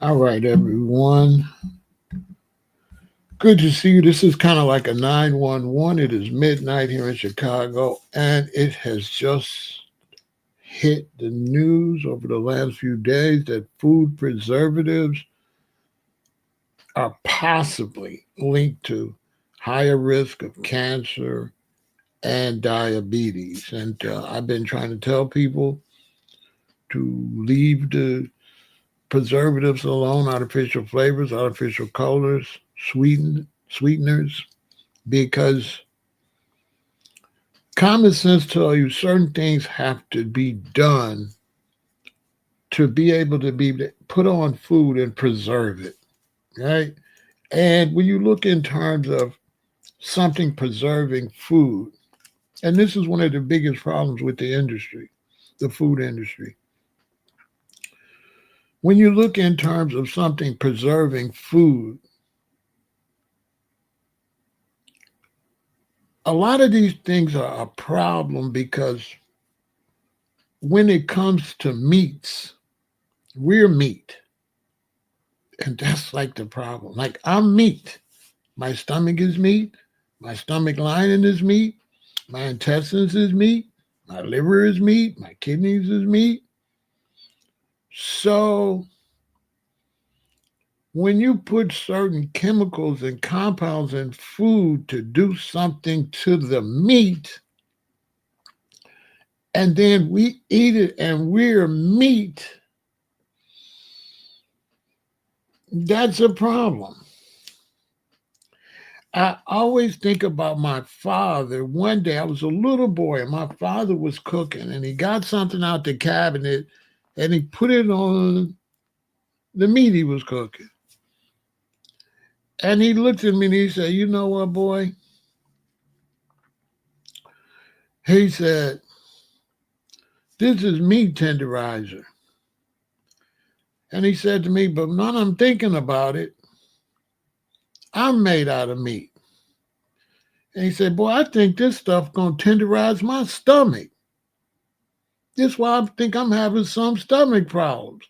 All right, everyone. Good to see you. This is kind of like a 911. It is midnight here in Chicago, and it has just hit the news over the last few days that food preservatives are possibly linked to higher risk of cancer and diabetes. And I've been trying to tell people to leave the preservatives alone, artificial flavors, artificial colors, sweeteners, because common sense tells you certain things have to be done to be able to be put on food and preserve it, right? And when you look in terms of something preserving food, and this is one of the biggest problems with the industry, the food industry. When you look in terms of something preserving food, a lot of these things are a problem because when it comes to meats, we're meat. And that's like the problem. Like I'm meat. My stomach is meat. My stomach lining is meat. My intestines is meat. My liver is meat. My kidneys is meat. So when you put certain chemicals and compounds in food to do something to the meat, and then we eat it and we're meat, that's a problem. I always think about my father. One day I was a little boy and my father was cooking and he got something out the cabinet and he put it on the meat he was cooking. And he looked at me and he said, "You know what, boy?" He said, "This is meat tenderizer." And he said to me, "But now I'm thinking about it, I'm made out of meat." And he said, "Boy, I think this stuff gonna tenderize my stomach. This is why I think I'm having some stomach problems."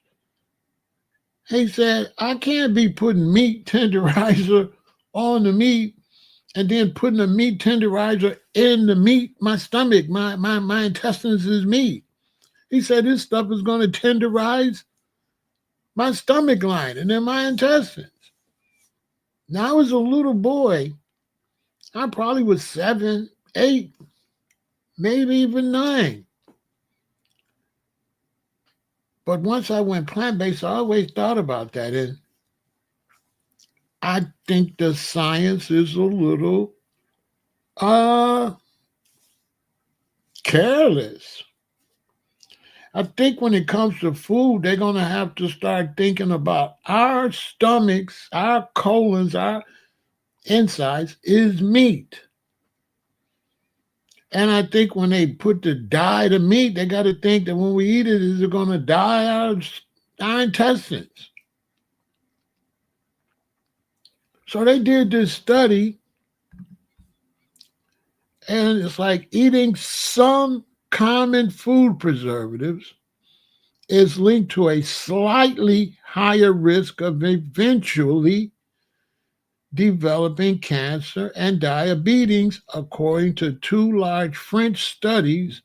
He said, "I can't be putting meat tenderizer on the meat and then putting a meat tenderizer in the meat. My stomach, my intestines is meat." He said, "This stuff is going to tenderize my stomach line and then my intestines." Now, I was a little boy. I probably was 7, 8, maybe even 9. But once I went plant based, I always thought about that. And I think the science is a little uh careless. I think when it comes to food, they're going to have to start thinking about our stomachs, our colons, our insides is meat. And I think when they put the dye to meat, they got to think that when we eat it, is it going to dye our intestines? So they did this study, and it's like eating some common food preservatives is linked to a slightly higher risk of eventually developing cancer and diabetes, according to two large French studies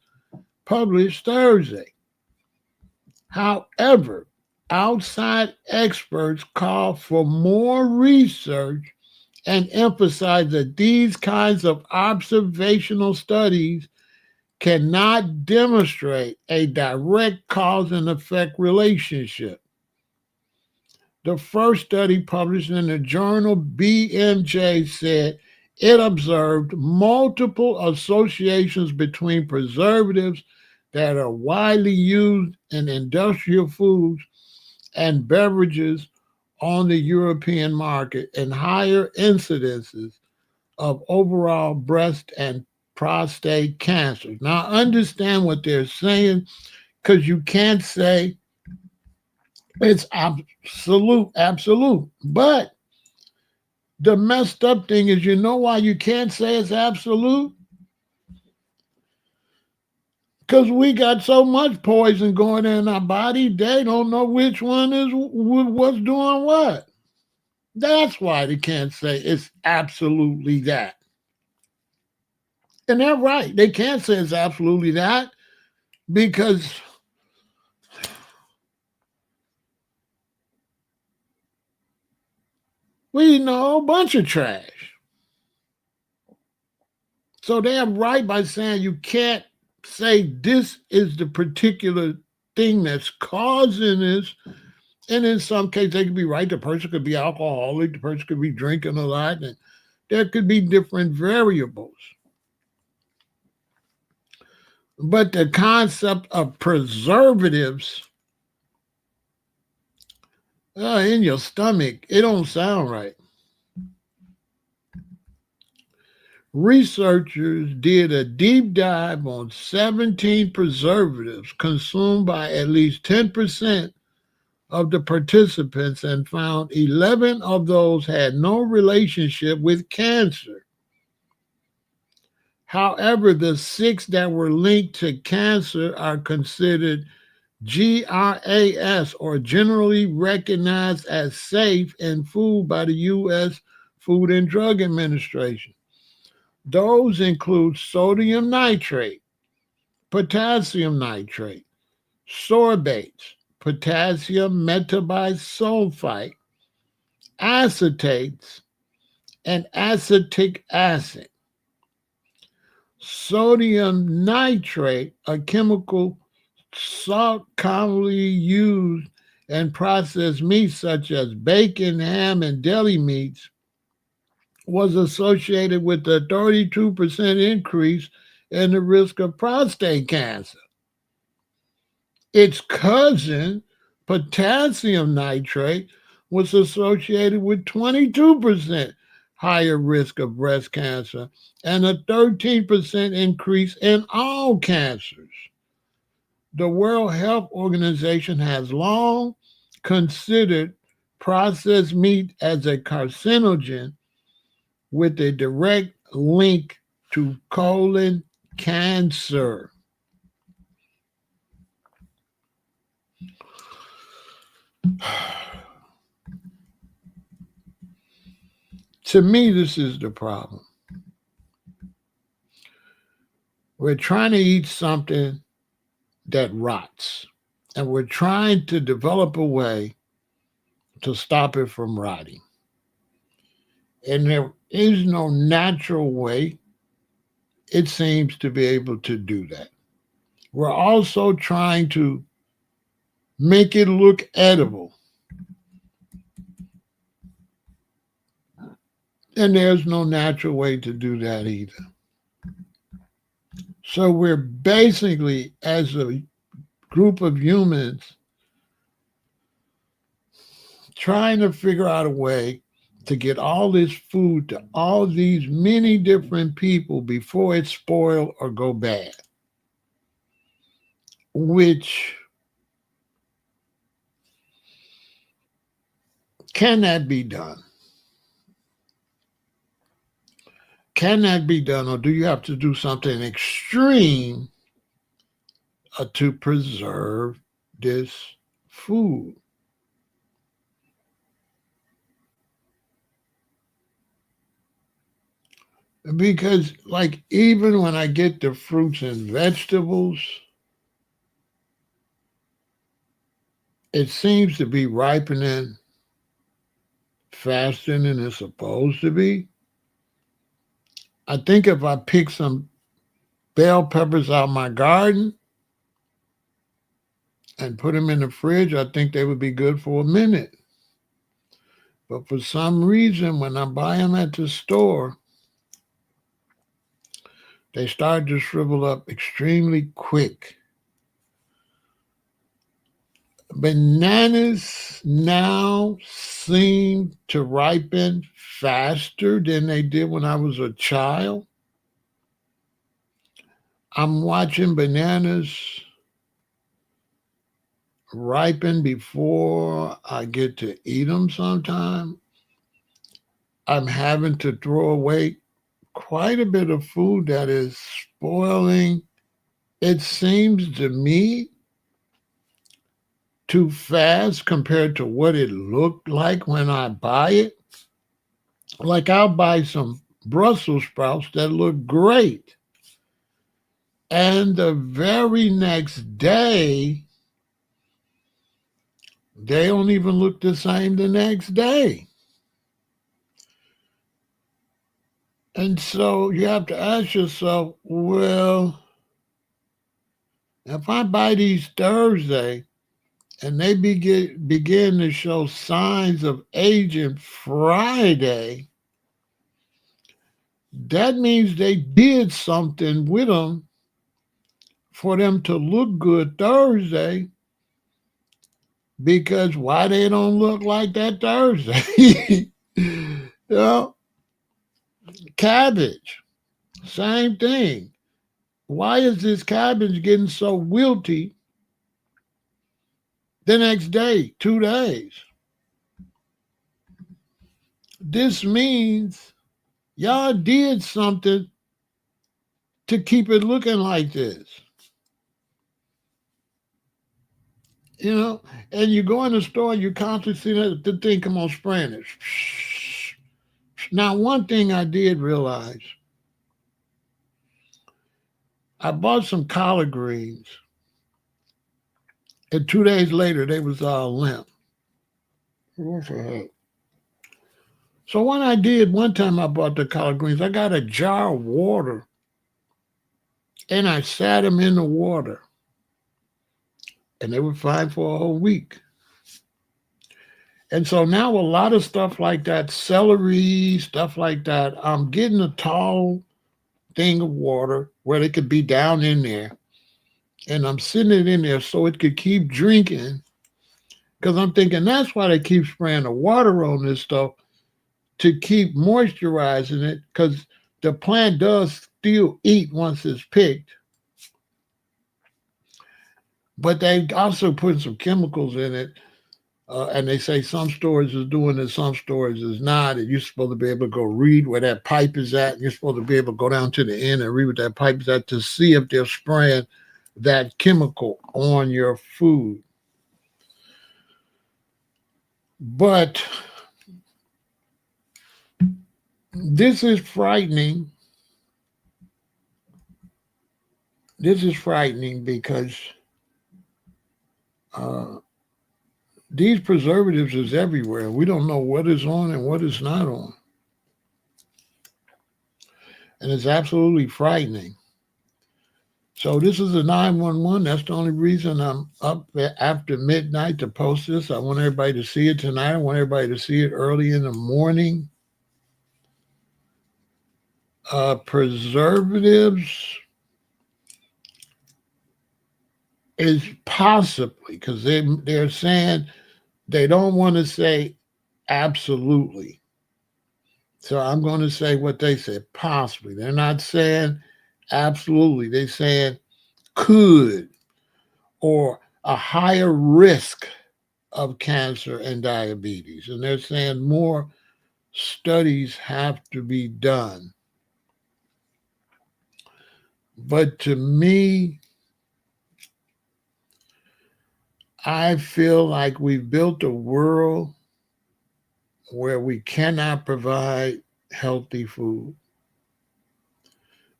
published Thursday. However, outside experts call for more research and emphasize that these kinds of observational studies cannot demonstrate a direct cause and effect relationship. The first study published in the journal BMJ said it observed multiple associations between preservatives that are widely used in industrial foods and beverages on the European market and higher incidences of overall breast and prostate cancers. Now, understand what they're saying because you can't say it's absolute. But the messed up thing is, you know why you can't say it's absolute? Because we got so much poison going in our body, they don't know which one is what's doing what. That's why they can't say it's absolutely that. And they're right. They can't say it's absolutely that because we know a bunch of trash. So they're right by saying you can't say this is the particular thing that's causing this. And in some cases, they could be right. The person could be alcoholic, the person could be drinking a lot, and there could be different variables. But the concept of preservatives in your stomach, it don't sound right. Researchers did a deep dive on 17 preservatives consumed by at least 10% of the participants and found 11 of those had no relationship with cancer. However, the six that were linked to cancer are considered GRAS, or generally recognized as safe in food by the U.S. Food and Drug Administration. Those include sodium nitrate, potassium nitrate, sorbates, potassium metabisulfite, acetates, and acetic acid. Sodium nitrate, a chemical salt commonly used in processed meats such as bacon, ham, and deli meats, was associated with a 32% increase in the risk of prostate cancer. Its cousin, potassium nitrate, was associated with 22% higher risk of breast cancer and a 13% increase in all cancers. The World Health Organization has long considered processed meat as a carcinogen with a direct link to colon cancer. To me, this is the problem. We're trying to eat something that rots, and we're trying to develop a way to stop it from rotting. And there is no natural way, it seems, to be able to do that. We're also trying to make it look edible. And there's no natural way to do that either. So we're basically, as a group of humans, trying to figure out a way to get all this food to all these many different people before it spoil or go bad. Which can that be done? Can that be done, or do you have to do something extreme to preserve this food? Because, like, even when I get the fruits and vegetables, it seems to be ripening faster than it's supposed to be. I think if I pick some bell peppers out my garden and put them in the fridge, I think they would be good for a minute. But for some reason, when I buy them at the store, they start to shrivel up extremely quick. Bananas now seem to ripen faster than they did when I was a child. I'm watching bananas ripen before I get to eat them sometime. I'm having to throw away quite a bit of food that is spoiling it seems to me too fast compared to what it looked like when I buy it. Like I'll buy some Brussels sprouts that look great. And the very next day, they don't even look the same the next day. And so you have to ask yourself, well, if I buy these Thursday and they begin to show signs of aging Friday, that means they did something with them for them to look good Thursday, because why they don't look like that Thursday? You know, cabbage, same thing. Why is this cabbage getting so wilty the next day, 2 days? This means y'all did something to keep it looking like this. You know, and you go in the store, you constantly see the thing come on spraying it. Now, one thing I did realize, I bought some collard greens, and 2 days later they was all limp. What the heck? So what I did one time I bought the collard greens, I got a jar of water and I sat them in the water, and they were fine for a whole week. And so now a lot of stuff like that, celery, stuff like that, I'm getting a tall thing of water where they could be down in there. And I'm sitting it in there so it could keep drinking. Because I'm thinking that's why they keep spraying the water on this stuff, to keep moisturizing it. Because the plant does still eat once it's picked. But they also put some chemicals in it. And they say some stores is doing it, some stores is not. And you're supposed to be able to go read where that pipe is at. You're supposed to be able to go down to the end and read what that pipe is at to see if they're spraying that chemical on your food. But this is frightening. This is frightening because uh, these preservatives is everywhere. We don't know what is on and what is not on. And it's absolutely frightening. So this is a 911. That's the only reason I'm up after midnight to post this. I want everybody to see it tonight. I want everybody to see it early in the morning. Preservatives is possibly, because they're saying they don't want to say absolutely. So I'm going to say what they said, possibly. They're not saying absolutely. They're saying could, or a higher risk of cancer and diabetes. And they're saying more studies have to be done. But to me, I feel like we've built a world where we cannot provide healthy food.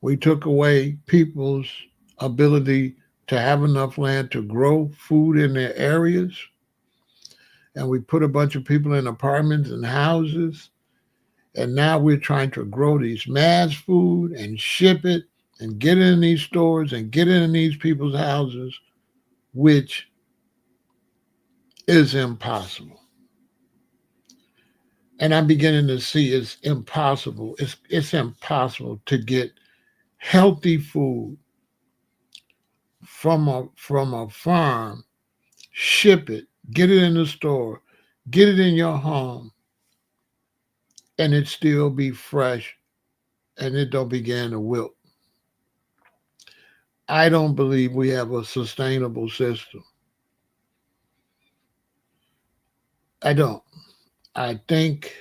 We took away people's ability to have enough land to grow food in their areas. And we put a bunch of people in apartments and houses. And now we're trying to grow these mass food and ship it and get it in these stores and get it in these people's houses, which is impossible. And I'm beginning to see it's impossible. It's impossible to get healthy food from a farm, ship it, get it in the store, get it in your home, and it still be fresh and it don't begin to wilt. I don't believe we have a sustainable system. I don't. I think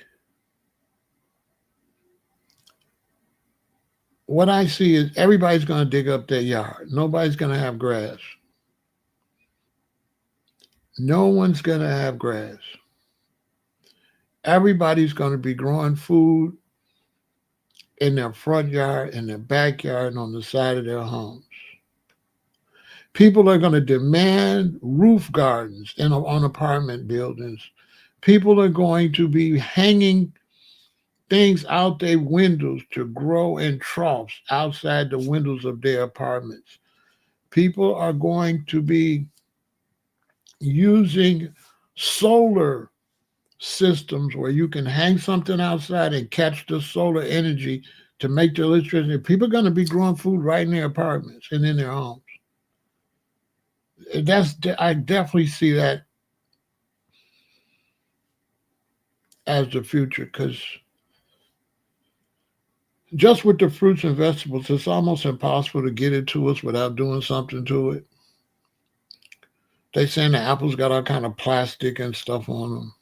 what I see is everybody's going to dig up their yard. Nobody's going to have grass. No one's going to have grass. Everybody's going to be growing food in their front yard, in their backyard, and on the side of their homes. People are going to demand roof gardens on apartment buildings. People are going to be hanging things out their windows to grow in troughs outside the windows of their apartments. People are going to be using solar systems where you can hang something outside and catch the solar energy to make the electricity. People are going to be growing food right in their apartments and in their homes. I definitely see that as the future, because just with the fruits and vegetables, it's almost impossible to get it to us without doing something to it. They saying the apples got all kind of plastic and stuff on them.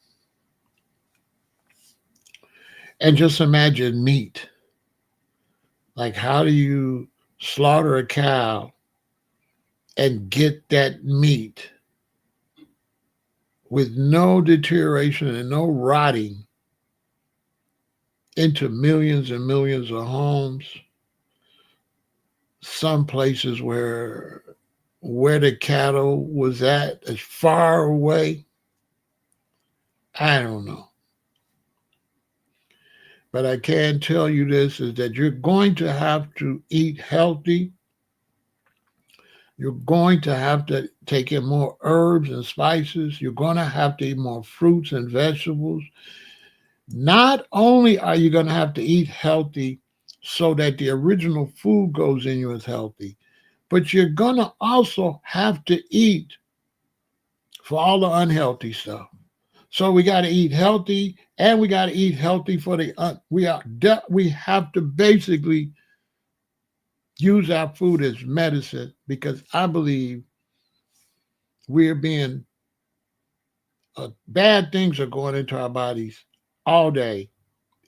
And just imagine meat. Like, how do you slaughter a cow and get that meat with no deterioration and no rotting into millions and millions of homes? Some places where the cattle was at is far away. I don't know. But I can tell you this is that you're going to have to eat healthy. You're going to have to take in more herbs and spices. You're going to have to eat more fruits and vegetables. Not only are you going to have to eat healthy so that the original food goes in you as healthy, but you're going to also have to eat for all the unhealthy stuff. So we got to eat healthy, and we got to eat healthy for the we have to basically use our food as medicine, because I believe we're being bad things are going into our bodies all day,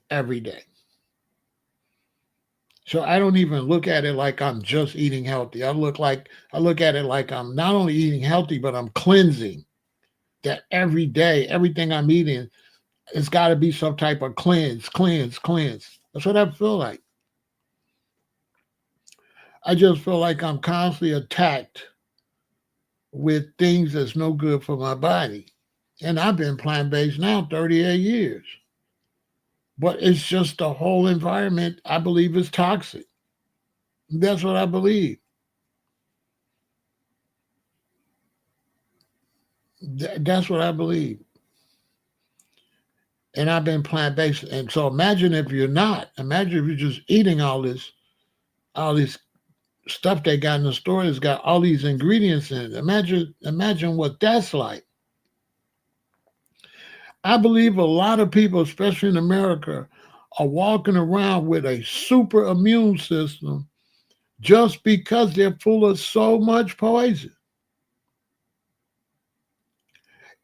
every day. So I don't even look at it like I'm just eating healthy. I look at it like I'm not only eating healthy, but I'm cleansing. That every day, everything I'm eating, it's got to be some type of cleanse. That's what I feel like. I just feel like I'm constantly attacked with things that's no good for my body. And I've been plant-based now 38 years. But it's just the whole environment, I believe, is toxic. That's what I believe. That's what I believe. And I've been plant-based. And so imagine if you're not. Imagine if you're just eating all this stuff they got in the store that's got all these ingredients in it. Imagine what that's like. I believe a lot of people, especially in America, are walking around with a super immune system just because they're full of so much poison.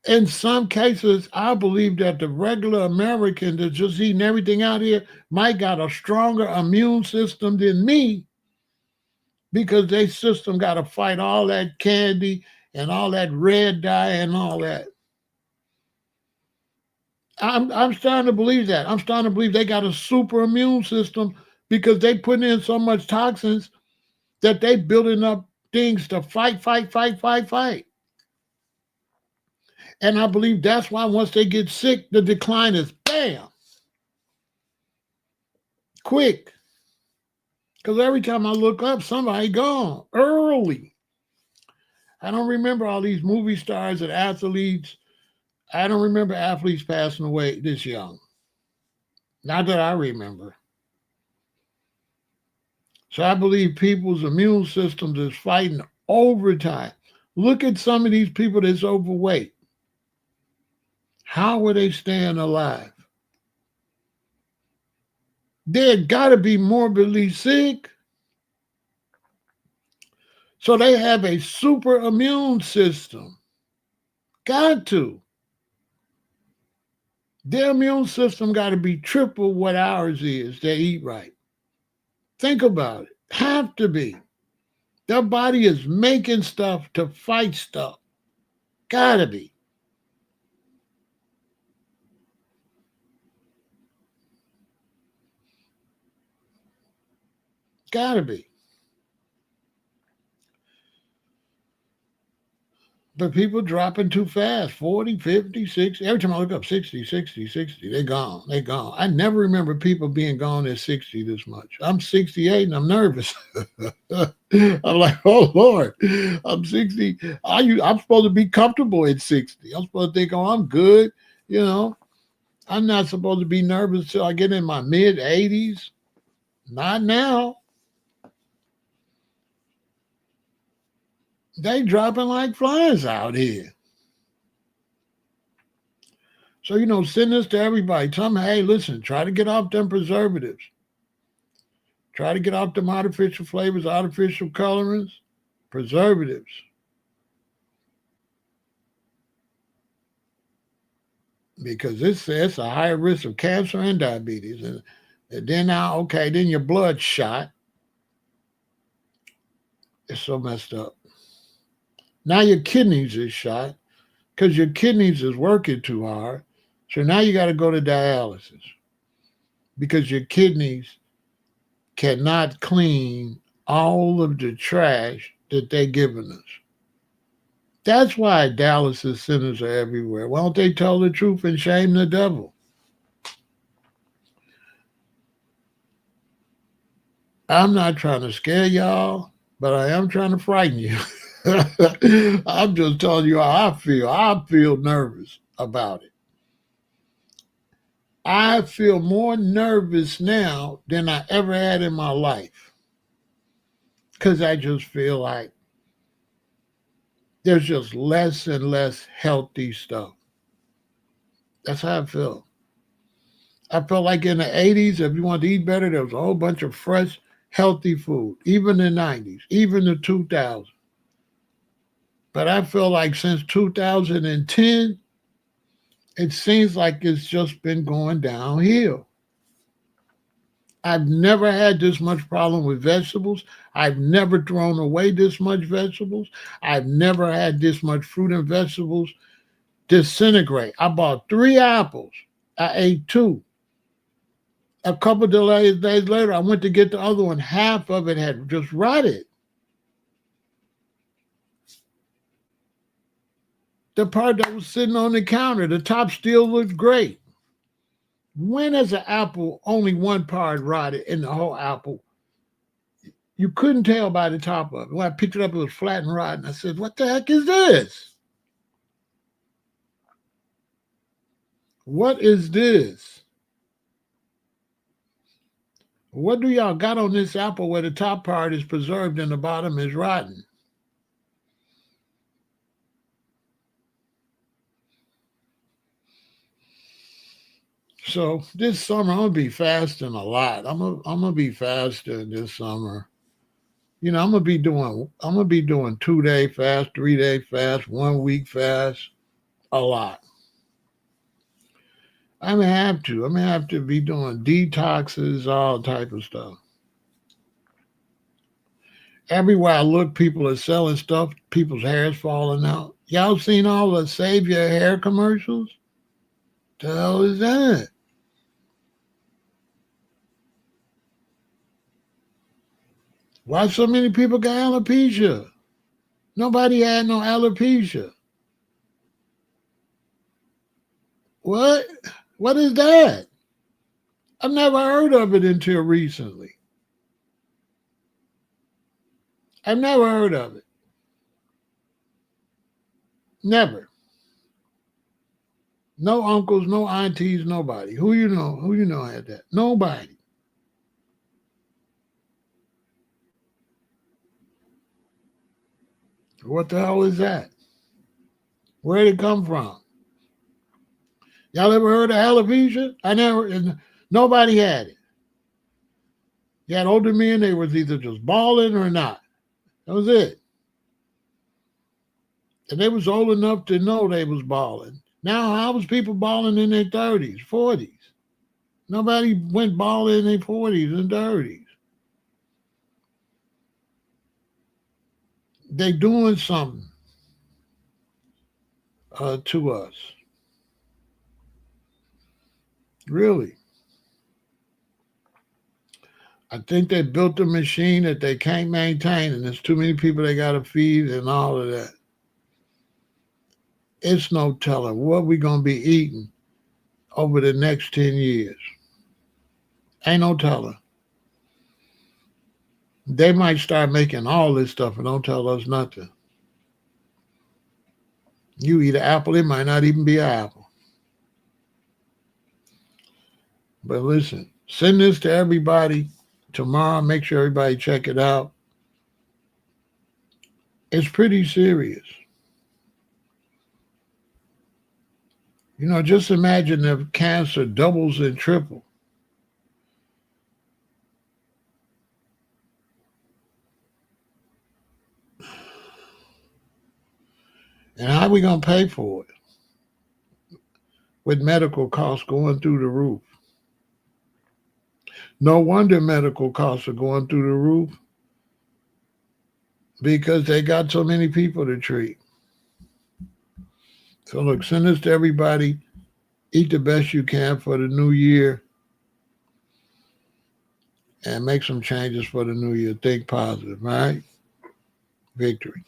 In some cases, I believe that the regular American that's just eating everything out here might got a stronger immune system than me, because their system got to fight all that candy and all that red dye and all that. I'm starting to believe that. I'm starting to believe they got a super immune system because they putting in so much toxins that they building up things to fight. And I believe that's why once they get sick, the decline is bam, quick. Because every time I look up, somebody gone early. I don't remember all these movie stars and athletes. I don't remember athletes passing away this young. Not that I remember. So I believe people's immune systems is fighting overtime. Look at some of these people that's overweight. How are they staying alive? They got to be morbidly sick. So they have a super immune system. Got to. Their immune system got to be triple what ours is. They eat right. Think about it. Have to be. Their body is making stuff to fight stuff. Gotta be. Gotta be. But people dropping too fast 40, 50, 60. Every time I look up 60, 60, 60, they're gone. They're gone. I never remember people being gone at 60 this much. I'm 68 and I'm nervous. I'm like, oh Lord, I'm 60. I'm supposed to be comfortable at 60. I'm supposed to think, oh, I'm good. You know, I'm not supposed to be nervous till I get in my mid 80s. Not now. They dropping like flies out here. So, send this to everybody. Tell them, hey, listen, try to get off them preservatives. Try to get off them artificial flavors, artificial colorings, preservatives. Because it says a higher risk of cancer and diabetes. And then now, okay, then your blood shot. It's so messed up. Now your kidneys is shot because your kidneys is working too hard. So now you got to go to dialysis because your kidneys cannot clean all of the trash that they're giving us. That's why dialysis centers are everywhere. Why don't they tell the truth and shame the devil? I'm not trying to scare y'all, but I am trying to frighten you. I'm just telling you how I feel. I feel nervous about it. I feel more nervous now than I ever had in my life because I just feel like there's just less and less healthy stuff. That's how I feel. I felt like in the 80s, if you wanted to eat better, there was a whole bunch of fresh, healthy food, even the 90s, even the 2000s. But I feel like since 2010, it seems like it's just been going downhill. I've never had this much problem with vegetables. I've never thrown away this much vegetables. I've never had this much fruit and vegetables disintegrate. I bought 3 apples. I ate 2. A couple of days later, I went to get the other one. Half of it had just rotted. The part that was sitting on the counter, the top still looked great. When has an apple only one part rotted in the whole apple? You couldn't tell by the top of it. When I picked it up, it was flat and rotten. I said, what the heck is this? What is this? What do y'all got on this apple where the top part is preserved and the bottom is rotten? So this summer I'm gonna be fasting a lot. I'm gonna be fasting this summer. I'm gonna be doing 2-day fast, 3-day fast, 1 week fast, a lot. I'm gonna have to. I'm gonna have to be doing detoxes, all type of stuff. Everywhere I look, people are selling stuff. People's hair's falling out. Y'all seen all the Save Your Hair commercials? The hell is that? Why so many people got alopecia? Nobody had no alopecia. What? What is that? I've never heard of it until recently. I've never heard of it. Never. No uncles, no aunties, nobody. Who you know? Who you know had that? Nobody. What the hell is that? Where did it come from? Y'all ever heard of alopecia? I never. Nobody had it. You had older men. They was either just balling or not. That was it. And they was old enough to know they was balling. Now, how was people balling in their 30s, 40s? Nobody went balling in their 40s and 30s. They doing something to us. Really. I think they built a machine that they can't maintain, and there's too many people they got to feed and all of that. It's no telling what we're going to be eating over the next 10 years. Ain't no telling. They might start making all this stuff and don't tell us nothing. You eat an apple, it might not even be an apple. But listen, send this to everybody tomorrow. Make sure everybody check it out. It's pretty serious. Just imagine if cancer doubles and triples. And how are we going to pay for it? With medical costs going through the roof. No wonder medical costs are going through the roof because they got so many people to treat. So look, send this to everybody. Eat the best you can for the new year and make some changes for the new year. Think positive, all right? Victory.